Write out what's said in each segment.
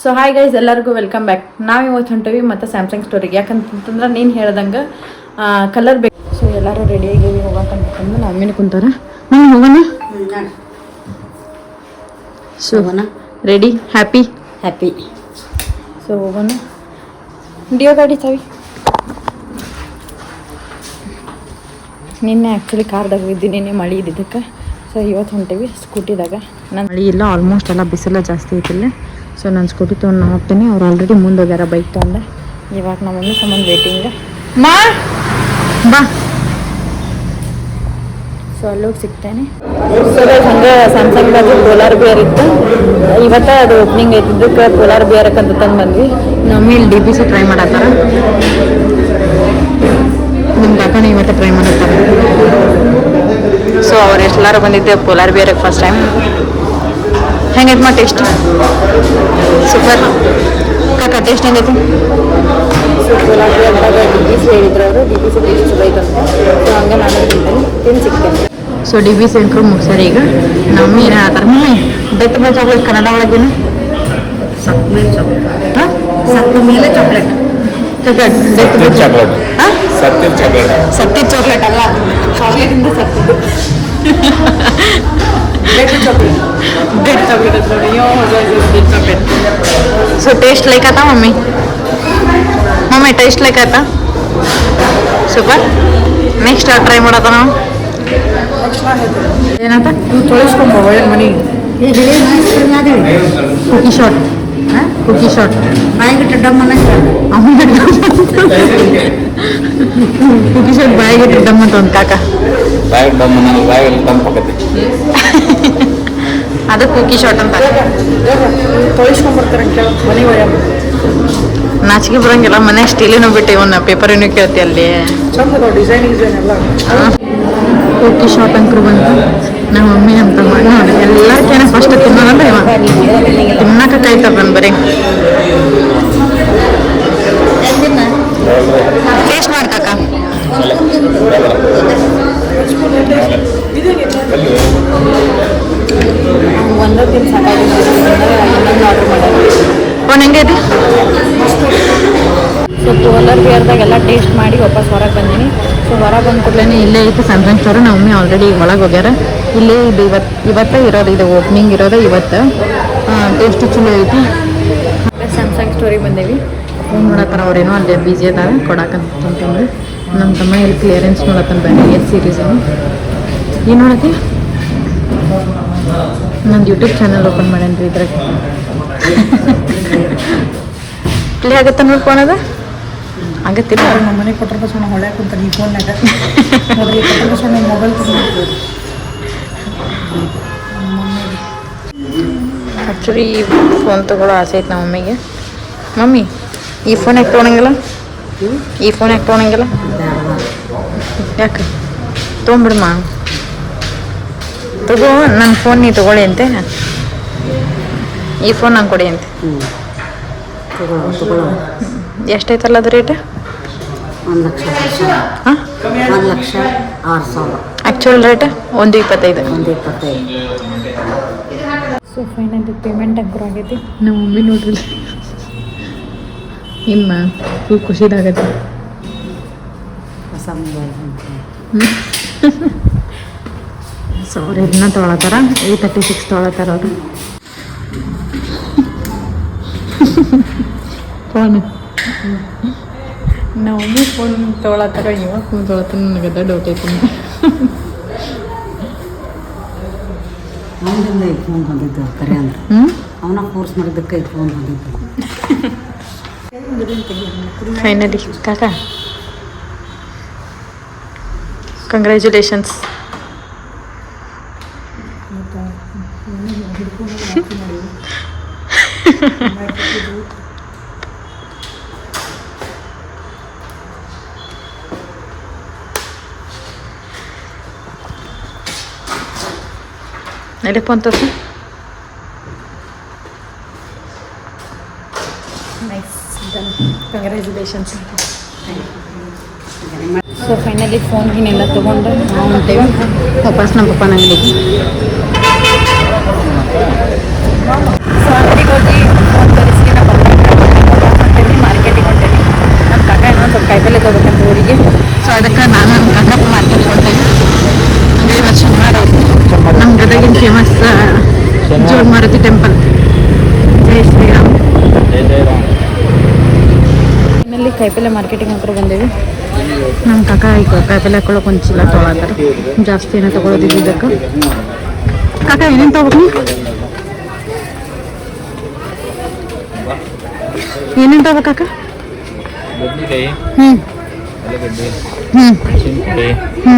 So hi guys, ಎಲ್ಲರಿಗೂ welcome back. ನಾವು ಇವತ್ತು ಹೊಂಟೇವಿ ಮತ್ತು ಸ್ಯಾಮ್ಸಂಗ್ ಸ್ಟೋರಿಗೆ. ಯಾಕಂತಂದ್ರೆ ನೀನು ಹೇಳ್ದಂಗೆ ಕಲರ್ ಬೇಕು. ಸೊ ಎಲ್ಲರೂ ರೆಡಿಯಾಗಿ ಹೋಗಕ್ಕಂತಂದು ನಾವು ಮೀನು ಕುಂತಾರ. ಹೋಗೋಣ. So ready, happy. ಸೊ ಹೋಗೋಣ. ಡಿಯೋ ಗಾಡಿ ಚಾವಿ. ನಿನ್ನೆ ಆ್ಯಕ್ಚುಲಿ ಕಾರ್ದಾಗ ಇದ್ದೀನಿ, ನಿನ್ನೆ ಮಳೆ ಇದ್ದಿದ್ದಕ್ಕೆ. ಸೊ ಇವತ್ತು ಹೊಂಟೇವಿ ಸ್ಕೂಟಿದಾಗ. ನಾನು ಮಳೆ ಇಲ್ಲ, ಆಲ್ಮೋಸ್ಟ್ ಎಲ್ಲ ಬಿಸಿಲ ಜಾಸ್ತಿ ಐತಿಲ್ಲ. ಸೊ ನಾನು ಸ್ಕೂಟಿ ತೊಗೊಂಡು ಹೋಗ್ತೀನಿ. ಅವ್ರು ಆಲ್ರೆಡಿ ಮುಂದೆ ಹೋಗ್ಯಾರ ಬೈಕ್ ತೊಗೊಂಡೆ. ಇವಾಗ ನಮ್ಮ ಮಮ್ಮಿ ಸಂಬಂಧ ವೇಟಿಂಗ್. ಬಾ. ಸೊ ಅಲ್ಲೋಗಿ ಸಿಗ್ತೇನೆ. ಸೊ ಹಂಗೆ ಸ್ಯಾಮ್ಸಂಗ್ ಬಾಜು ಪೋಲಾರ್ ಬಿಯರ್ ಇತ್ತು. ಇವತ್ತು ಅದು ಓಪನಿಂಗ್ ಐತಿದ್ದಕ್ಕೆ ಪೋಲಾರ್ ಬಿಯರ್ಕ್ಕೆ ಅಂತ ತಂದು ಬಂದ್ವಿ. ನಮ್ಮಿ ಇಲ್ಲಿ DBC ಟ್ರೈ ಮಾಡತ್ತಾರ. ನಿಮ್ಮ ಕಾಕನ ಇವತ್ತು ಟ್ರೈ ಮಾಡತ್ತಾರೆ. ಸೊ ಅವ್ರು ಎಲ್ಲರೂ ಬಂದಿದ್ದೆ ಪೋಲಾರ್ ಬಿಯರ್ಗೆ ಫಸ್ಟ್ ಟೈಮ್. ಹೆಂಗೈತೆ ಮಾ ಟೇಸ್ಟ್? ಸೂಪರ್. ಕಾಕ ಟೇಸ್ಟ್ ಹೆಂಗೈತಿ? ಸೊ ಪೋಲಾರ್ ಬಿಯರ್ದಾಗ DBC ಹೇಳಿದ್ರು ಅವರು. DBC ಟೇಸ್ಟ್ ಚಲೋ ಐತಂತೆ. ಸೊ ಹಂಗೆ ನಾನು ತಿಂದು ಸಿಗ್ತೇನೆ. So DBC ಅಂಕರು ಮುಗಿಸ್ಯಾರ. ಈಗ ನಮ್ಮ ಏನು ಹೇಳ್ತಾರೆ ಮಮ್ಮಿ, ಬೆಟ್ಟ ಮೇಲೆ ಚಾಕ್ಲೇಟ್ ಕನ್ನಡ ಒಳಗೇನು ಸತ್ತ ಮೇಲೆ ಚಾಕ್ಲೇಟ್ ಸತ್ತಿದ ಚಾಕ್ಲೇಟ್ ಅಲ್ಲ, ಚಾಕ್ಲೇಟಿಂದ ಸತ್ತಿದ್ದು ಬೆಡ್ ಚಾಕ್ಲೇಟ್ ನೋಡಿ. ಚಾಕ್ಲೇಟ್. ಸೊ ಟೇಸ್ಟ್ ಲೈಕ್ ಆತಾ ಮಮ್ಮಿ? ಟೇಸ್ಟ್ ಲೈಕ್ ಆಯ್ತಾ? ಸೂಪರ್. ನೆಕ್ಸ್ಟ್ ಟ್ರೈ ಮಾಡತ್ತ ನಾವು. ಏನಂತ ತೊಳಿಸ್ಕೊಂಬ ಒಳ್ಳೆ ಮನೆ. ಕುಕಿ ಶಾಟ್ ಬಾಯಿಗಿಟ್ಟ ಡಮ್ಮನ್ನ ಕುಕಿ ಶಾಟ್ ಬಾಯಿಗಿಟ್ಟ ಡಮ್ ಅಂತ ಒಂದು ಕಾಕ. ಅದು ಕುಕಿ ಶಾಟ್ ಅಂತ ತೊಳಿಸ್ಕೊಂಡ್ಬರ್ತಾರೆ ಮನೆ ಒಳ್ಳೆ. ನಾಚಿಕೆ ಬರಂಗಿಲ್ಲ, ಮನೆ ಸ್ಟೀಲಿನೂ ಬಿಟ್ಟು ಇವನ್ನ ಪೇಪರಿನೂ ಕೇಳ್ತಿ ಅಲ್ಲಿ. ಕುಕಿ ಶಾಟ್ ಅಂಕರು ಬಂತು. ನಮ್ಮ ಮಮ್ಮಿ ಅಂತ ಮಾಡಿ ನೋಡಿ ಎಲ್ಲಕ್ಕಿಂತ ಫಸ್ಟ್ ತಿನ್ನೋದಂದ್ರೆ ಇವ ತಿನ್ನಕ್ಕೆ ಕಾಯ್ತಾರ ಬಂದು ಬರೀ. ಟೇಸ್ಟ್ ಮಾಡ್ಕಾಕ ಒಂದೇ ತಿನ್ ಸಾಕಾಗಿದೆ. ಇನ್ನೊಂದು ಆರ್ಡ್ರ್ ಮಾಡೋದು. ಫೋನ್ ಹೆಂಗೈತಿ? ಸೊ ಪೋಲಾರ್ ಬಿಯರ್ದಾಗೆಲ್ಲ ಟೇಸ್ಟ್ ಮಾಡಿ ವಾಪಸ್ ಹೊರಗೆ ಬಂದೀನಿ. ಸೊ ಹೊರಗೆ ಬಂದ ಕೂಡಲೇ ಇಲ್ಲೇ ಐತೆ ಸ್ಯಾಮ್ಸಂಗ್ ಸ್ಟೋರ್. ನಮ್ಮ ಮಮ್ಮಿ ಆಲ್ರೆಡಿ ಒಳಗೆ ಹೋಗ್ಯಾರ. ಇಲ್ಲೇ ಇದು ಇವತ್ತೇ ಇರೋದು, ಇದು ಓಪನಿಂಗ್ ಇರೋದು ಇವತ್ತು. ಟೇಸ್ಟ್ ಚಲೋ ಐತಿ. ಸ್ಯಾಮ್ಸಂಗ್ ಸ್ಟೋರಿಗೆ ಬಂದೇವಿ. ಫೋನ್ ನೋಡತ್ತಾರ ಅವ್ರೇನೋ ಅಲ್ಲೇ ಬಿಜಿ ಅದಾವೆ ಕೊಡಾಕಂತಂದ್ರೆ. ನಮ್ಮ ತಮ್ಮ ಇಲ್ಲಿ ಕ್ಲಿಯರೆನ್ಸ್ ನೋಡತ್ತಾನ ಬನ್ನಿ S ಸೀರೀಸ್. ಏನು ನೋಡತ್ತಿ? ನಂದು ಯೂಟ್ಯೂಬ್ ಚಾನಲ್ ಓಪನ್ ಮಾಡೇನ್ರಿ ಇದ್ರಾಗ. ಪ್ಲೇ ಆಗತ್ತ ನೋಡಿ ಫೋನ್ ಅದ ಆಗತ್ತಿಲ್ಲ. ನಮ್ಮ ಮನೆಗೆ ಕೊಟ್ಟರೆ ಸಣ್ಣ ಹೊಳೆ ಕುಂತಾನೆ ಈ ಫೋನ್ನಾಗ. ಸಣ್ಣ ಮೊಬೈಲ್ ಆ್ಯಕ್ಚುಲಿ ಈ ಫೋನ್ ತೊಗೊಳ್ಳೋ ಆಸೆ ಐತೆ ನಮ್ಮ ಮಮ್ಮಿಗೆ. ಮಮ್ಮಿ ಈ ಫೋನ್ ಯಾಕೆ ತೊಗೊಳಂಗಿಲ್ಲ? ಯಾಕೆ ತೊಗೊಂಬಿಡಮ್ಮ. ತಗೋ, ನನ್ನ ಫೋನ್ ನೀ ತೊಗೊಳ್ಳಿ ಅಂತೆ. ಈ ಫೋನ್ ನಂಗೆ ಕೊಡಿ ಅಂತೆ. ಎಷ್ಟೈತಲ್ಲ ಅದು ರೇಟ್? 1,00,000. ಹಾಂ, 1,06,000. Actual rate 1,25,000. So finally payment ಅಂಕರ್ ಆಗೈತಿ. ನಮ್ಮ ಮಮ್ಮಿ ನೋಡ್ರಿ ಇನ್ನು ಫುಲ್ ಖುಷಿದಾಗೈತಿ. ಸೊ ಅವ್ರು ಇದನ್ನ ತೊಗೊಳತ್ತಾರ. 836 ತೊಗೊಳತ್ತಾರ ಅವರು. ಫೋನ್ ನಾವು ಫೋನ್ ತೊಗೊಳತ್ತಾರ. ಇವಾಗ ಫೋನ್ ತೊಗೊಳತ್ತಾರ. ನನಗದ ಡೌಟ್ ಐತಿ. ಅವನಿಂದ ಇದು ಫೋನ್ ಬಂದಿದ್ದು ಕರೆ ಅಂದ್ರೆ ಅವನ ಫೋರ್ಸ್ ಮಾಡಿದ್ದಕ್ಕೆ ಇದು ಫೋನ್ ಬಂದಿದ್ದು. ಫೈನಲಿ ಕಾಕ ಕಂಗ್ರ್ಯಾಚುಲೇಷನ್ಸ್. ಎಲ್ಲಿ ಫೋನ್ ತೋರಿಸಿ. Nice, congratulations. ಸೊ ಫೈನಲಿ ಫೋನ್ಗಿನೆಲ್ಲ ತೊಗೊಂಡು ನಾವು ಹೊಂಟೇವಿ ವಾಪಸ್ ನಮ್ಮ ಪಪ್ಪನ ಅಂಗಡಿಗೆ. ಸೊ ಅಂಗಡಿಗೆ ಹೋಗಿ ಫೋನ್ ತರಿಸಿ ಕಾಯಿಪಲ್ಲೆ ತಗೋಬೇಕಂತ ಊರಿಗೆ. ಸೊ ಅದಕ್ಕೆ ನಾನು ನಮ್ಮ ಕನ್ನಪ್ಪ ಮಾರ್ಕೆಟ್ ಕೊಡ್ತೇನೆ. ಅಂದರೆ ಇವತ್ತು ಶನಿವಾರ ನಮ್ಮ ಗದಗಿನ ಫೇಮಸ್ ಜೋಗ ಮಾರುತಿ ಟೆಂಪಲ್. ಜೈ ಶ್ರೀರಾಮ್. ಇನ್ನಲ್ಲಿ ಕಾಯಿಪಲ್ಲೆ ಮಾರ್ಕೆಟಿಂಗ್ ಹತ್ರ ಬಂದೇವಿ. ನಮ್ಮ ಕಾಕ ಈಗ ಕಾಯಿಪಲ್ಲೆ ಹಾಕೊಳ್ಳೋಕೆ ಒಂದು ಚೀಲ ತೊಗೊಳತ್ತಾರೆ. ಜಾಸ್ತಿ ಏನೋ ತೊಗೊಳೋದಿದ್ದು ಇದಕ್ಕೆ. ಕಾಕ ಏನೇನು ತೊಗೋಬೇಕು? ಏನೇನು ತೊಗೋಬೇಕು ಕಾಕ? ಹ್ಞೂ ಹ್ಞೂ ಹ್ಞೂ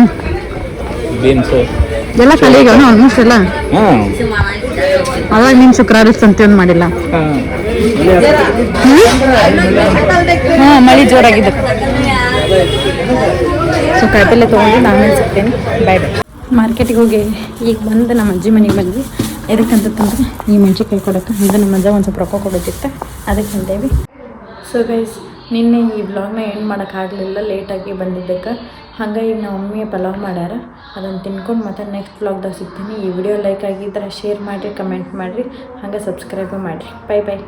ಬೀನ್ಸು ಎಲ್ಲ ಖಾಲಿ ಆಗ್ಯಾವ ಆಲ್ಮೋಸ್ಟ್ ಎಲ್ಲ. ಅವಾಗ ನೀನು ಶುಕ್ರವಾರ ಸಂತೆ ಒಂದು ಮಾಡಿಲ್ಲ. ಹಾಂ ಮಳೆ ಜೋರಾಗಿದೆ. ಸೊ ಕಾಯಿಪಲ್ಲೆ ತೊಗೊಂಡು ನಾನು ಸಿಗ್ತೇನೆ. ಬಾಯ್ ಬಾಯ್. ಮಾರ್ಕೆಟಿಗೆ ಹೋಗಿ ಈಗ ಬಂದು ನಮ್ಮ ಅಜ್ಜಿ ಮನೆಗೆ ಬಂದ್ವಿ. ಎದಕ್ಕಂತಂದ್ರೆ ಈ ಮೆಣ್ಸಿನ್ಕಾಯಿ ಕೊಡೋಕ್ಕೆ ಇದು ನಮ್ಮ ಅಜ್ಜ ಒಂದು ಸ್ವಲ್ಪ ರೊಕ್ಕ ಕೊಡೋದಿತ್ತು, ಅದಕ್ಕೆ ಅಂತೇವಿ. ಸೊ ಗೈಸ್, ನಿನ್ನೆ ಈ ವ್ಲಾಗ್ನ ಎಂಡ್ ಮಾಡೋಕ್ಕಾಗಲಿಲ್ಲ, ಲೇಟಾಗಿ ಬಂದಿದ್ದಕ್ಕೆ. ಹಾಗಾಗಿ ಈಗ ನಮ್ಮ ಮಮ್ಮಿ ಪಲಾವ್ ಮಾಡ್ಯಾರ, ಅದನ್ನು ತಿನ್ಕೊಂಡು ಮತ್ತೆ ನೆಕ್ಸ್ಟ್ ವ್ಲಾಗ್ದಾಗ ಸಿಗ್ತೀನಿ. ಈ ವಿಡಿಯೋ ಲೈಕ್ ಆಗಿದ್ರೆ ಶೇರ್ ಮಾಡಿರಿ, ಕಮೆಂಟ್ ಮಾಡಿರಿ, ಹಾಗೆ ಸಬ್ಸ್ಕ್ರೈಬ್ ಮಾಡಿರಿ. ಬೈ ಬಾಯ್.